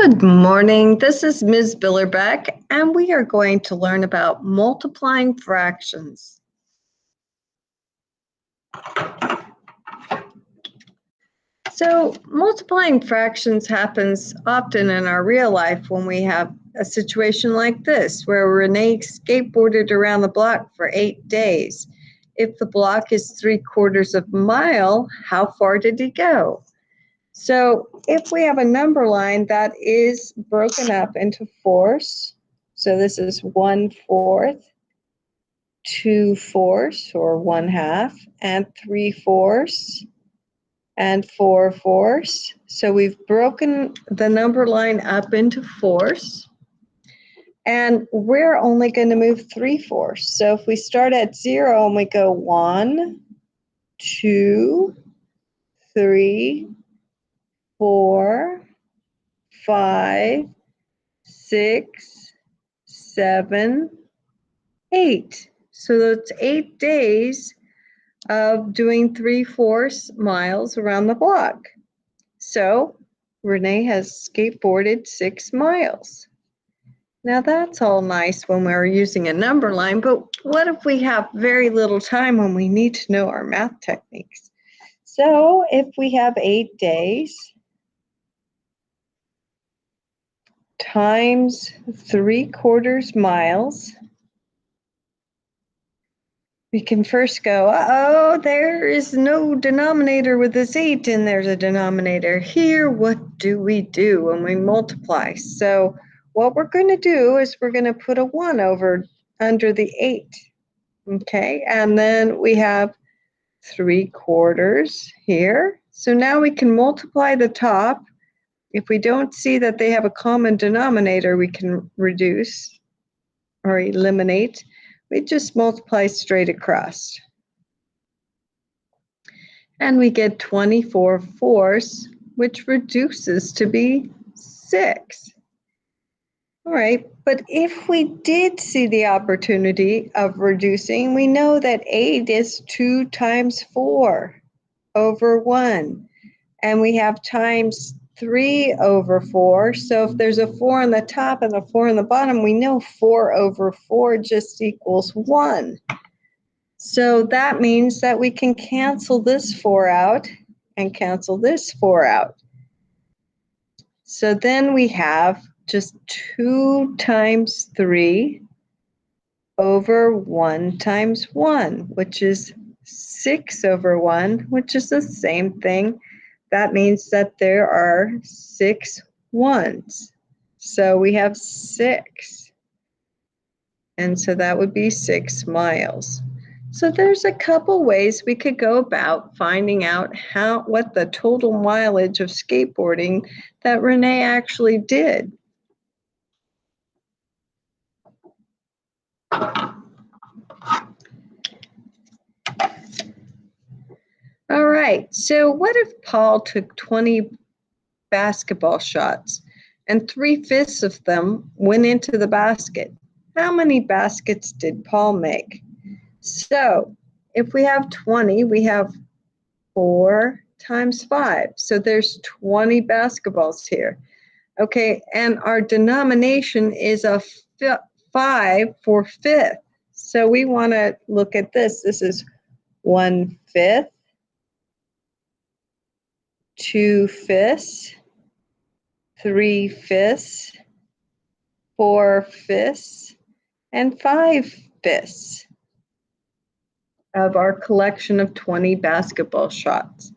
Good morning. This is Ms. Billerbeck, and we are going to learn about multiplying fractions. So multiplying fractions happens often in our real life when we have a situation like this, where Renee skateboarded around the block for 8 days. If the block is 3/4 of a mile, how far did he go? So if we have a number line that is broken up into fourths, so this is 1/4, 2/4 or 1/2, and 3/4 and 4/4. So we've broken the number line up into fourths, and we're only going to move 3/4. So if we start at 0 and we go 1, 2, 3, 4, 5, 6, 7, 8. So that's 8 days of doing 3/4 miles around the block. So Renee has skateboarded 6 miles. Now that's all nice when we're using a number line, but what if we have very little time when we need to know our math techniques? So if we have 8 days times 3/4 miles, we can first go, oh, there is no denominator with this 8, and there's a denominator here. What do we do when we multiply? So what we're going to do is we're going to put a 1 over under the 8, okay? And then we have 3/4 here. So now we can multiply the top. If we don't see that they have a common denominator, we can reduce or eliminate. We just multiply straight across. And we get 24/4, which reduces to be 6. All right, but if we did see the opportunity of reducing, we know that 8 is 2 times 4 over 1. And we have times 3 over 4. So if there's a 4 on the top and a 4 on the bottom, we know 4 over 4 just equals 1. So that means that we can cancel this 4 out and cancel this 4 out. So then we have just 2 times 3 over 1 times 1, which is 6 over 1, which is the same thing. That means that there are 6 ones. So we have 6. And so that would be 6 miles. So there's a couple ways we could go about finding out what the total mileage of skateboarding that Renee actually did. All right, so what if Paul took 20 basketball shots and 3/5 of them went into the basket? How many baskets did Paul make? So if we have 20, we have 4 times 5. So there's 20 basketballs here. Okay, and our denomination is a 5 for fifth. So we want to look at this. This is 1/5, 2/5, 3/5, 4/5, and 5/5 of our collection of 20 basketball shots.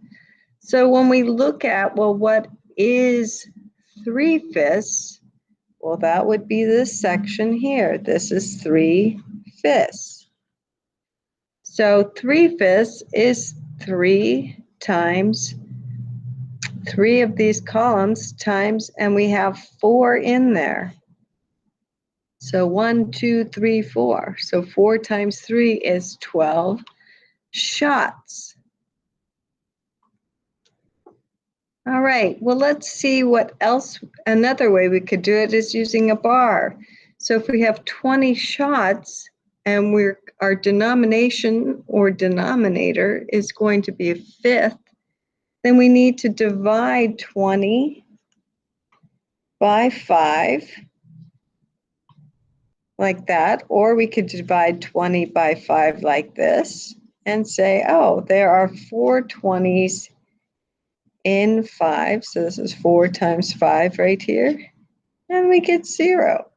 So when we look at, well, what is 3/5? Well, that would be this section here. This is 3/5. So 3/5 is 3 times 3 of these columns times, and we have 4 in there. So 1, 2, 3, 4. So 4 times 3 is 12 shots. All right, well, let's see what else. Another way we could do it is using a bar. So if we have 20 shots and our denomination or denominator is going to be a fifth, then we need to divide 20 by 5, like that, or we could divide 20 by 5 like this and say, oh, there are 4 20s in 5. So this is 4 times 5 right here, and we get 0.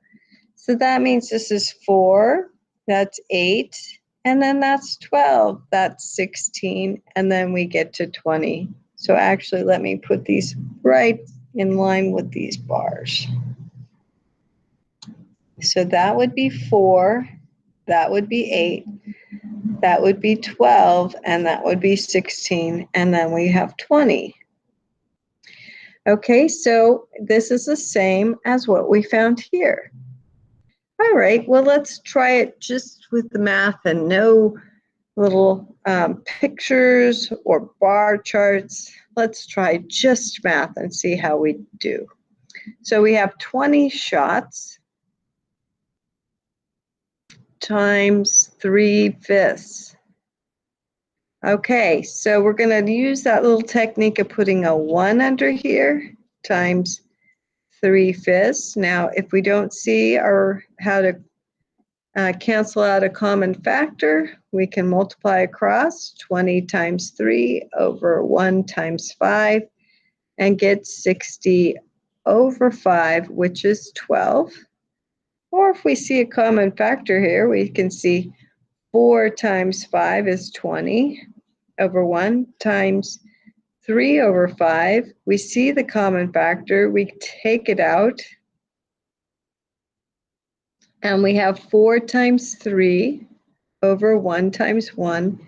So that means this is 4, that's 8, and then that's 12, that's 16, and then we get to 20. So actually, let me put these right in line with these bars. So that would be 4, that would be 8, that would be 12, and that would be 16, and then we have 20. Okay, so this is the same as what we found here. All right, well, let's try it just with the math and no little pictures or bar charts. Let's try just math and see how we do. So we have 20 shots times 3/5. Okay, so we're going to use that little technique of putting a 1 under here times 3/5. Now, if we don't see how to cancel out a common factor, we can multiply across 20 times 3 over 1 times 5 and get 60 over 5, which is 12. Or if we see a common factor here, we can see 4 times 5 is 20 over 1 times 3 over 5. We see the common factor, we take it out, and we have 4 times 3 over 1 times 1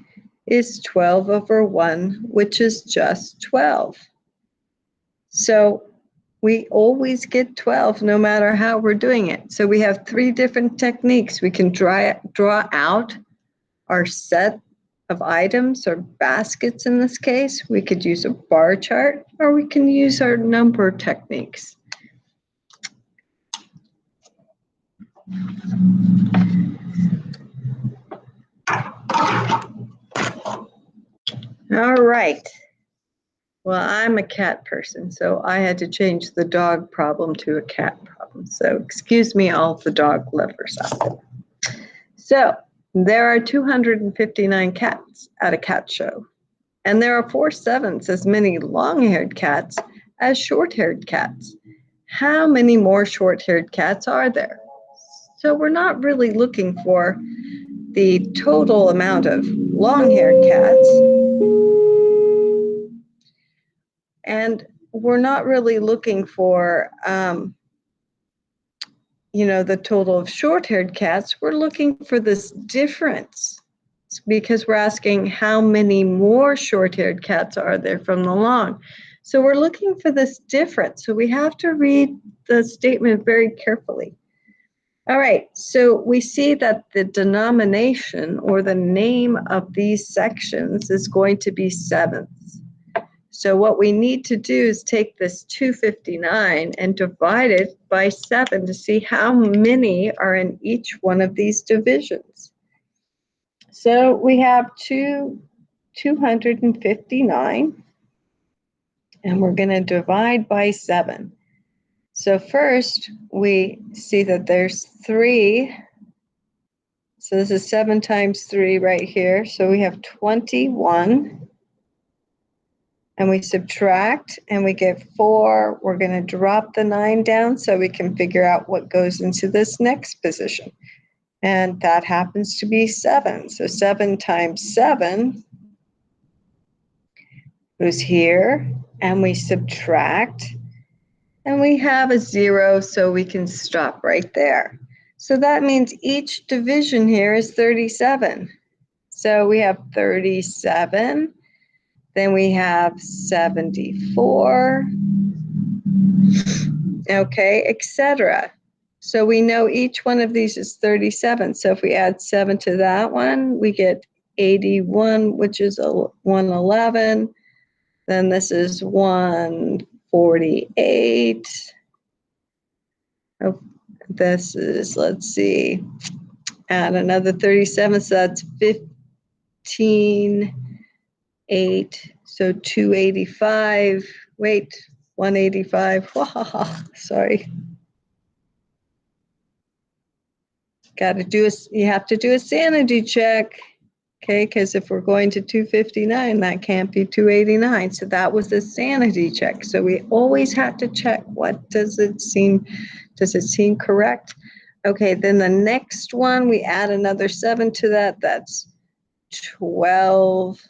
is 12 over 1, which is just 12. So we always get 12 no matter how we're doing it. So we have 3 different techniques. We can draw out our set of items or baskets in this case. We could use a bar chart, or we can use our number techniques. All right. Well, I'm a cat person, so I had to change the dog problem to a cat problem. So excuse me, all the dog lovers out there. So there are 259 cats at a cat show, and there are 4/7 as many long-haired cats as short-haired cats. How many more short-haired cats are there? So we're not really looking for the total amount of long-haired cats, and we're not really looking for the total of short-haired cats. We're looking for this difference because we're asking how many more short-haired cats are there from the long. So we're looking for this difference. So we have to read the statement very carefully. All right, so we see that the denomination or the name of these sections is going to be sevenths. So what we need to do is take this 259 and divide it by 7 to see how many are in each one of these divisions. So we have 259, and we're going to divide by 7. So first, we see that there's 3. So this is 7 times 3 right here. So we have 21. And we subtract, and we get 4. We're going to drop the 9 down so we can figure out what goes into this next position. And that happens to be 7. So 7 times 7 goes here, and we subtract. And we have a 0, so we can stop right there. So that means each division here is 37. So we have 37. Then we have 74. Okay, etc. So we know each one of these is 37. So if we add 7 to that one, we get 81, which is 111. Then this is 148. Oh, this is, let's see, add another 37, so that's 15, 8, so 285. Wait, 185. Sorry. You have to do a sanity check. Okay, because if we're going to 259, that can't be 289. So that was a sanity check. So we always have to check, what does it seem correct? Okay, then the next one, we add another 7 to that. That's 12,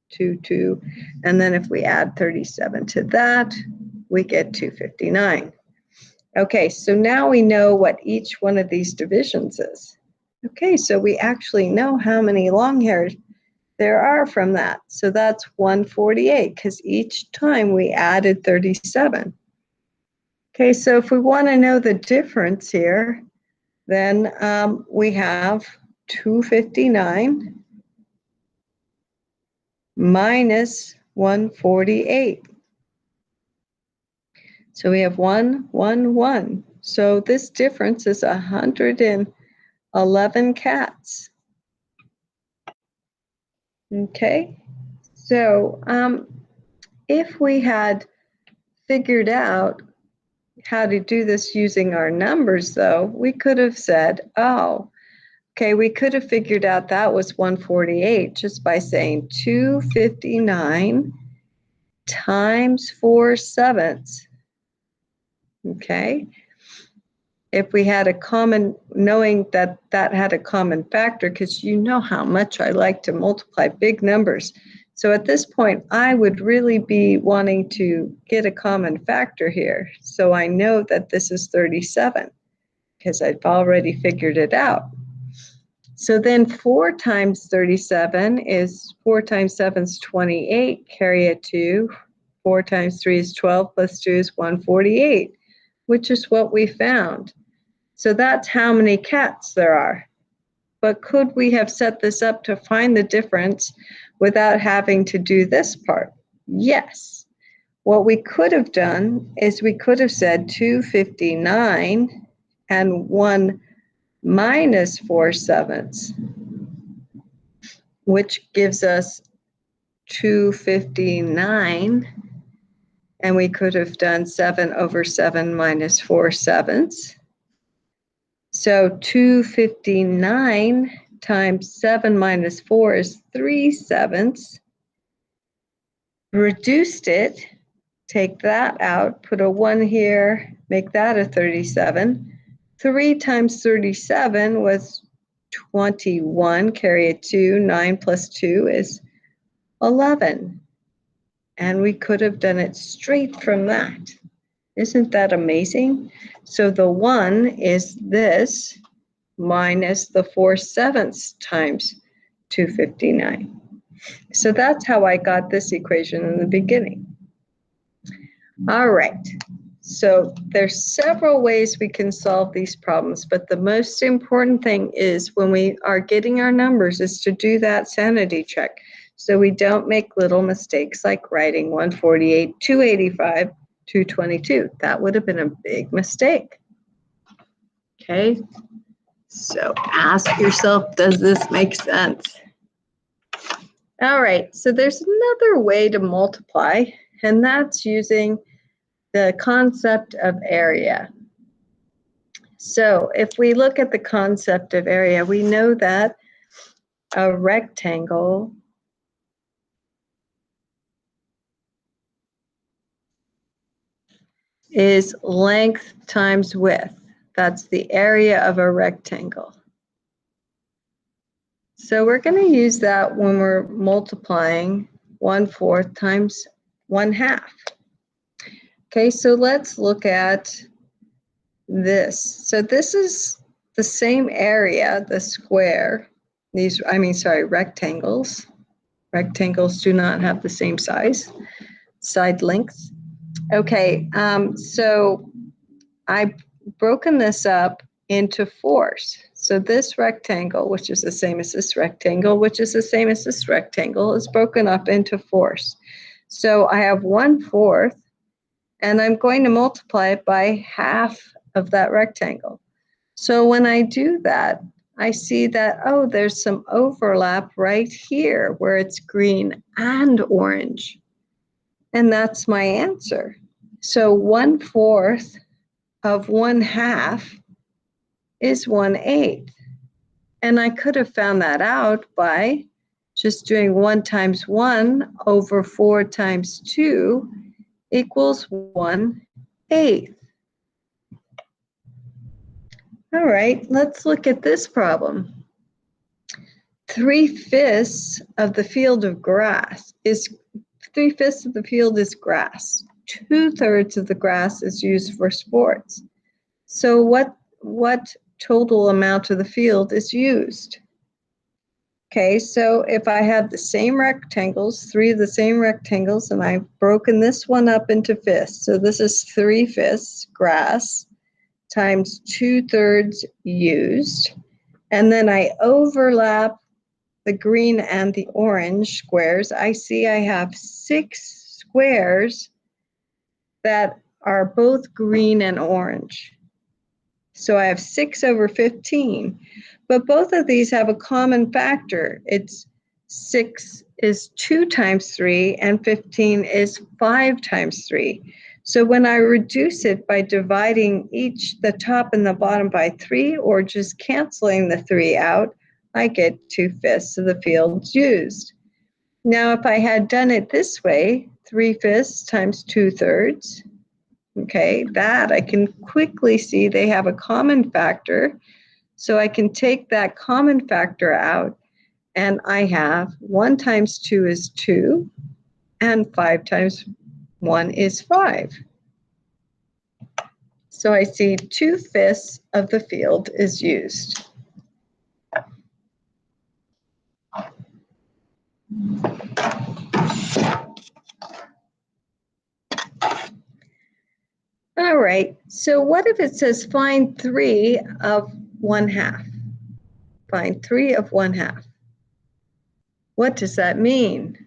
2. And then if we add 37 to that, we get 259. Okay, so now we know what each one of these divisions is. Okay, so we actually know how many long hairs there are from that. So that's 148, because each time we added 37. Okay, so if we want to know the difference here, then we have 259 minus 148. So we have 111. So this difference is 111 cats. Okay, so if we had figured out how to do this using our numbers, though, we could have said, oh, okay, we could have figured out that was 148 just by saying 259 times 4/7. Okay, if we had a common, knowing that that had a common factor, because you know how much I like to multiply big numbers. So at this point, I would really be wanting to get a common factor here. So I know that this is 37 because I've already figured it out. So then 4 times 37 is 4 times 7 is 28, carry a 2. 4 times 3 is 12, plus 2 is 148, which is what we found. So that's how many cats there are. But could we have set this up to find the difference without having to do this part? Yes. What we could have done is we could have said 259 and 1 minus 4/7, which gives us 259. And we could have done 7 over 7 minus 4/7. So 259 times 7 minus 4 is 3/7. Reduced it, take that out, put a 1 here, make that a 37. 3 times 37 was 21, carry a 2, 9 plus 2 is 11. And we could have done it straight from that. Isn't that amazing? So the 1 is this minus the 4/7 times 259. So that's how I got this equation in the beginning. All right. So there's several ways we can solve these problems, but the most important thing is when we are getting our numbers is to do that sanity check so we don't make little mistakes like writing 148, 285, 222. That would have been a big mistake. Okay, so ask yourself, does this make sense? All right, so there's another way to multiply, and that's using the concept of area. So if we look at the concept of area, we know that a rectangle is length times width. That's the area of a rectangle. So we're going to use that when we're multiplying 1/4 times 1/2. Okay, so let's look at this. So this is the same area, the square. Rectangles. Rectangles do not have the same side lengths. Okay, so I've broken this up into 4s. So this rectangle, which is the same as this rectangle, which is the same as this rectangle, is broken up into 4s. So I have 1/4, and I'm going to multiply it by half of that rectangle. So when I do that, I see that, oh, there's some overlap right here where it's green and orange. And that's my answer. So 1/4 of 1/2 is 1/8. And I could have found that out by just doing 1 times 1 over 4 times 2 equals 1/8. All right, let's look at this problem. 3/5 of the field of grass is 3/5 of the field is grass. 2/3 of the grass is used for sports. So what total amount of the field is used? Okay, so if I have the same rectangles, 3 of the same rectangles, and I've broken this one up into fifths. So this is 3/5 grass times 2/3 used. And then I overlap the green and the orange squares. I see I have 6 squares that are both green and orange. So I have 6 over 15. But both of these have a common factor. It's 6 is 2 times 3, and 15 is 5 times 3. So when I reduce it by dividing each, the top and the bottom, by 3, or just canceling the 3 out, I get 2/5 of the fields used. Now, if I had done it this way, 3/5 times 2/3, okay, that I can quickly see they have a common factor. So I can take that common factor out, and I have 1 times 2 is 2, and 5 times 1 is 5. So I see 2/5 of the field is used. All right, so what if it says find 3 of 1/2? Find 3 of 1/2. What does that mean?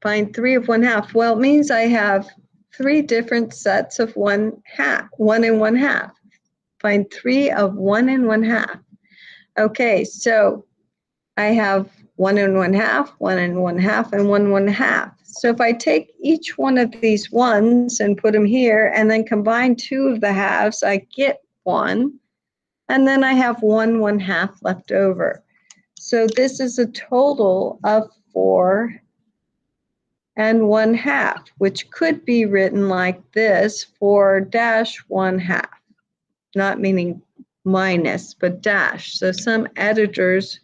Find 3 of 1/2. Well, it means I have 3 different sets of 1/2, 1 and 1/2. Find 3 of 1 and 1/2. Okay, so I have 1 and 1/2, 1 and 1/2, and 1 1/2. So if I take each one of these ones and put them here and then combine 2 of the halves, I get 1. And then I have 1 1/2 left over. So this is a total of 4 and 1/2, which could be written like this, 4 dash 1/2, not meaning minus, but dash. So some editors,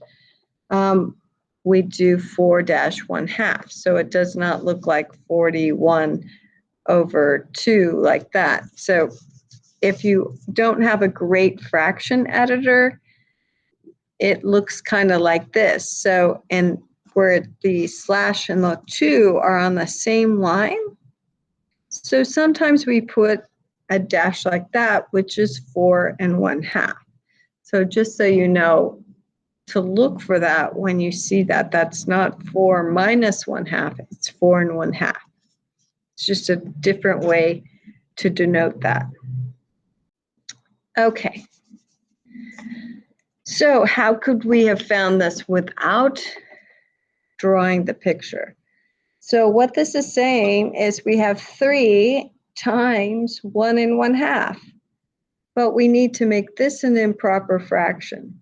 we do 4 dash 1/2. So it does not look like 41 over 2 like that. So if you don't have a great fraction editor, it looks kind of like this. So, and where the slash and the 2 are on the same line. So sometimes we put a dash like that, which is 4 and 1/2. So just so you know, to look for that when you see that, that's not 4 minus 1/2, it's 4 and 1/2. It's just a different way to denote that. Okay. So how could we have found this without drawing the picture? So what this is saying is we have 3 times 1 and 1/2, but we need to make this an improper fraction.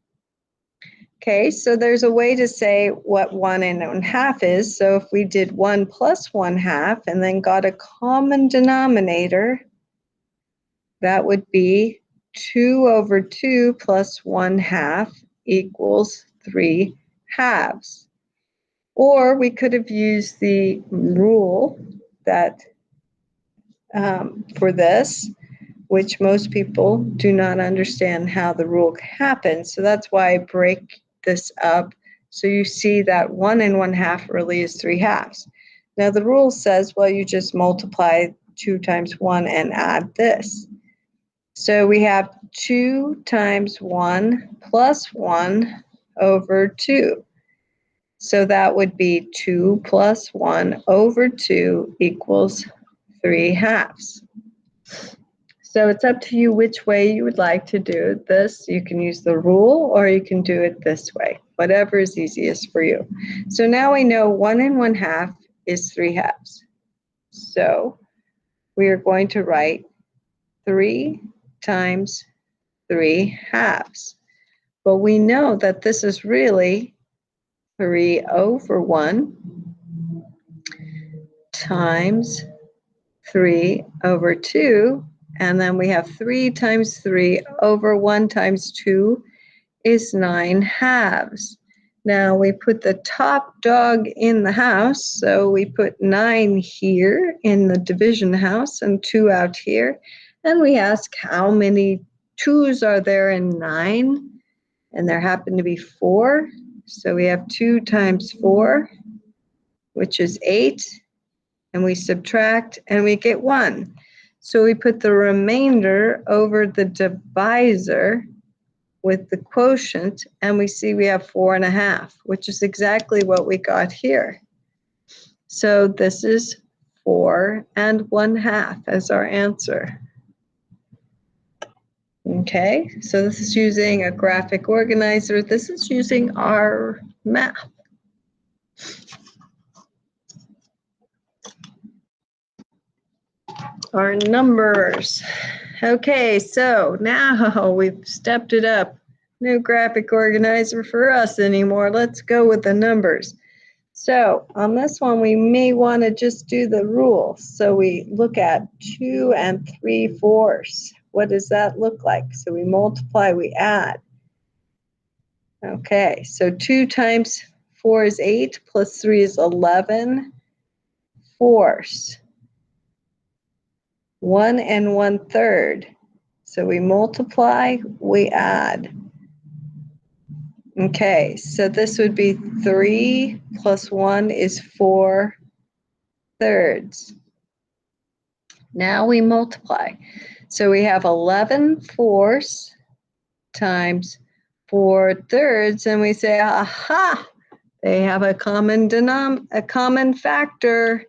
Okay, so there's a way to say what 1 and 1/2 is. So if we did 1 plus 1/2 and then got a common denominator, that would be 2 over 2 plus 1/2 equals 3/2. Or we could have used the rule that for this, which most people do not understand how the rule happens. So that's why I break this up. So you see that 1 and 1/2 really is 3/2. Now the rule says, well, you just multiply 2 times 1 and add this. So we have 2 times 1 plus 1 over 2. So that would be 2 plus 1 over 2 equals 3/2. So it's up to you which way you would like to do this. You can use the rule or you can do it this way, whatever is easiest for you. So now we know 1 and 1/2 is 3/2. So we are going to write 3 times 3 halves. But we know that this is really 3 over 1 times 3 over 2, and then we have 3 times 3 over 1 times 2 is 9 halves. Now we put the top dog in the house, so we put 9 here in the division house and 2 out here, and we ask how many 2's are there in 9, and there happen to be 4, so we have 2 times 4, which is 8, and we subtract and we get 1. So we put the remainder over the divisor with the quotient, and we see we have 4.5, which is exactly what we got here. So this is 4 1/2 as our answer. Okay, so this is using a graphic organizer. This is using our math. Our numbers. Okay, so now we've stepped it up. No graphic organizer for us anymore. Let's go with the numbers. So on this one, we may want to just do the rule. So we look at 2 3/4. What does that look like? So we multiply, we add. Okay, so 2 times 4 is 8, plus 3 is 11 fourths. 1 1/3. So we multiply, we add. Okay, so this would be 3 plus 1 is 4 thirds. Now we multiply. So we have 11 fourths times 4 thirds, and we say, aha, they have a common factor.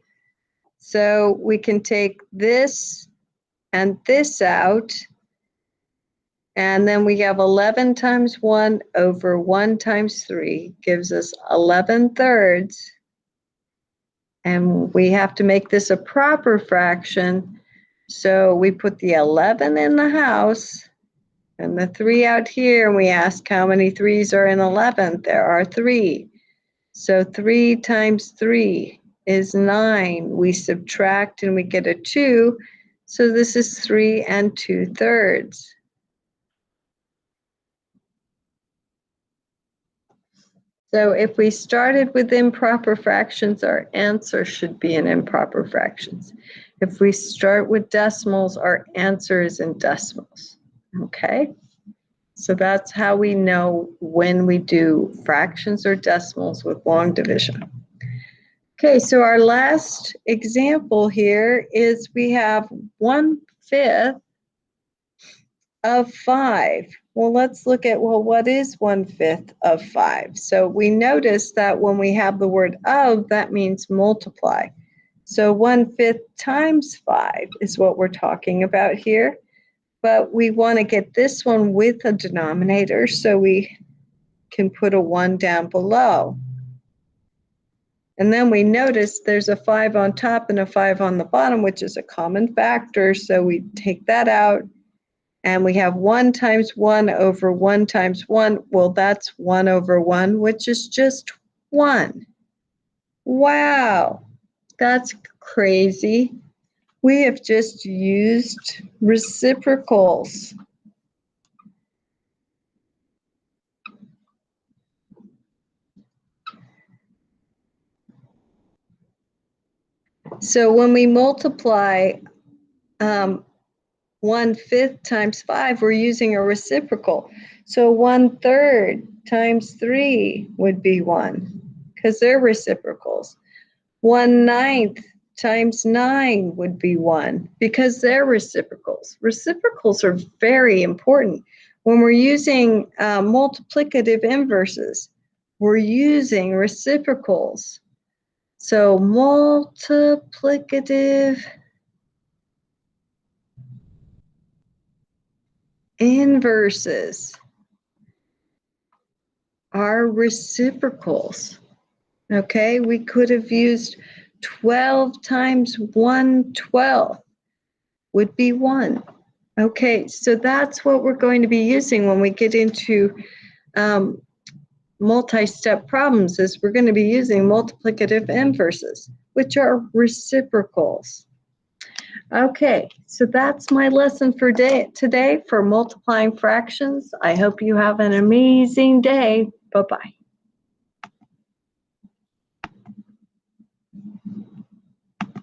So we can take this and this out, and then we have 11 times 1 over 1 times 3 gives us 11 thirds. And we have to make this a proper fraction. So we put the 11 in the house and the 3 out here, and we ask how many 3's are in 11. There are 3. So 3 times 3 is 9. We subtract and we get a 2. So this is 3 2/3. So if we started with improper fractions, our answer should be in improper fractions. If we start with decimals, our answer is in decimals. Okay? So that's how we know when we do fractions or decimals with long division. Okay, so our last example here is we have 1/5 of 5. Well, let's look at, well, what is 1/5 of 5? So we notice that when we have the word of, that means multiply. So 1/5 times 5 is what we're talking about here. But we want to get this one with a denominator, so we can put a 1 down below. And then we notice there's a 5 on top and a 5 on the bottom, which is a common factor, so we take that out. And we have 1 times 1 over 1 times 1. Well, that's 1 over 1, which is just 1. Wow, that's crazy. We have just used reciprocals. So when we multiply 1/5 times 5, we're using a reciprocal. So 1/3 times 3 would be 1, because they're reciprocals. 1/9 times 9 would be 1, because they're reciprocals. Reciprocals are very important. When we're using multiplicative inverses, we're using reciprocals. So multiplicative inverses are reciprocals. Okay, we could have used 12 times 1/12. would be 1. Okay, so that's what we're going to be using when we get into multi-step problems, is we're going to be using multiplicative inverses, which are reciprocals. Okay, so that's my lesson for today for multiplying fractions. I hope you have an amazing day. Bye-bye.